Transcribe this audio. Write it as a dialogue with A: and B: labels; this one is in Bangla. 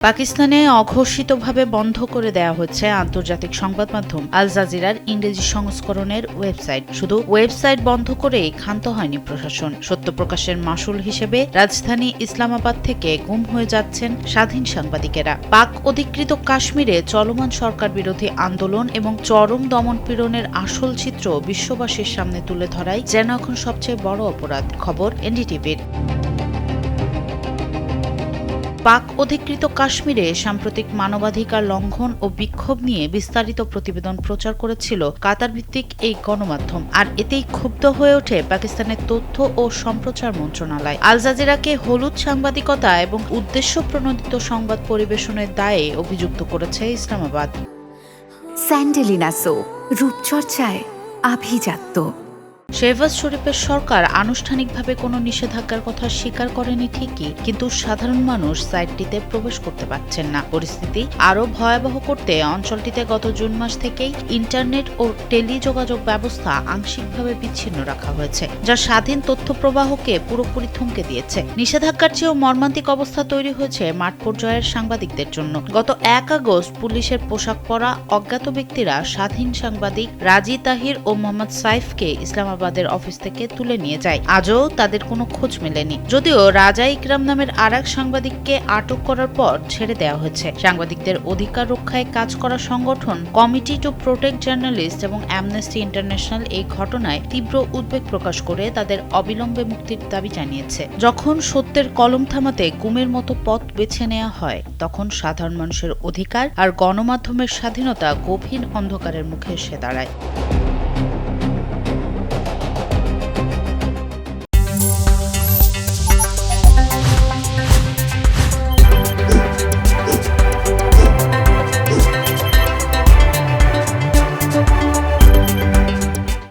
A: পাকিস্তানে অঘোষিতভাবে বন্ধ করে দেয়া হচ্ছে আন্তর্জাতিক সংবাদ মাধ্যম আল জাজিরার ইংরেজি সংস্করণের ওয়েবসাইট। শুধু ওয়েবসাইট বন্ধ করেই ক্ষান্ত হয়নি প্রশাসন। সত্য প্রকাশের মাশুল হিসেবে রাজধানী ইসলামাবাদ থেকে গুম হয়ে যাচ্ছেন স্বাধীন সাংবাদিকেরা। পাক অধিকৃত কাশ্মীরে চলমান সরকার বিরোধী আন্দোলন এবং চরম দমনপীড়নের আসল চিত্র বিশ্ববাসীর সামনে তুলে ধরাই যেন এখন সবচেয়ে বড় অপরাধ। খবর এনডিটিভির। পাক অধিকৃত কাশ্মীরে সাম্প্রতিক মানবাধিকার লঙ্ঘন ও বিক্ষোভ নিয়ে বিস্তারিত প্রতিবেদন প্রচার করেছিল কাতার ভিত্তিক এই গণমাধ্যম। আর এতেই ক্ষুব্ধ হয়ে ওঠে পাকিস্তানের তথ্য ও সম্প্রচার মন্ত্রণালয়। আল জাজিরাকে হলুদ সাংবাদিকতা এবং উদ্দেশ্য প্রণোদিত সংবাদ পরিবেশনের দায়ে অভিযুক্ত করেছে ইসলামাবাদ।
B: স্যান্ডেলিনা সো রূপচর্চায় আভিজাত্য।
A: শেহবাজ শরীফের সরকার আনুষ্ঠানিকভাবে কোনো নিষেধাজ্ঞার কথা স্বীকার করেনি ঠিকই, কিন্তু সাধারণ মানুষ সাইটটিতে প্রবেশ করতে পারছেন না। পরিস্থিতি আরও ভয়াবহ করতে অঞ্চলটিতে গত জুন মাস থেকেই ইন্টারনেট ও টেলিযোগাযোগ ব্যবস্থা আংশিকভাবে বিচ্ছিন্ন রাখা হয়েছে, যা স্বাধীন তথ্য প্রবাহকে পুরোপুরি থমকে দিয়েছে। নিষেধাজ্ঞার চেয়েও মর্মান্তিক অবস্থা তৈরি হয়েছে মাঠ পর্যায়ের সাংবাদিকদের জন্য। গত 1 আগস্ট পুলিশের পোশাক পরা অজ্ঞাত ব্যক্তিরা স্বাধীন সাংবাদিক রাজি তাহির ও মোহাম্মদ সাইফকে ইসলামাবাদের অফিস থেকে তুলে নিয়ে যায়। আজও তাদের কোনো খোঁজ মেলেনি, যদিও রাজা ইকরাম নামের আরেক সাংবাদিককে আটক করার পর ছেড়ে দেওয়া হয়েছে। সাংবাদিকদের অধিকার রক্ষায় কাজ করা সংগঠন কমিটি টু প্রোটেক্ট জার্নালিস্ট এবং অ্যামনেস্টি ইন্টারন্যাশনাল এই ঘটনায় তীব্র উদ্বেগ প্রকাশ করে তাদের অবিলম্বে মুক্তির দাবি জানিয়েছে। যখন সত্যের কলম থামাতে গুমের মতো পথ বেছে নেওয়া হয়, তখন সাধারণ মানুষের অধিকার আর গণমাধ্যমের স্বাধীনতা গভীর অন্ধকারের মুখে এসে দাঁড়ায়।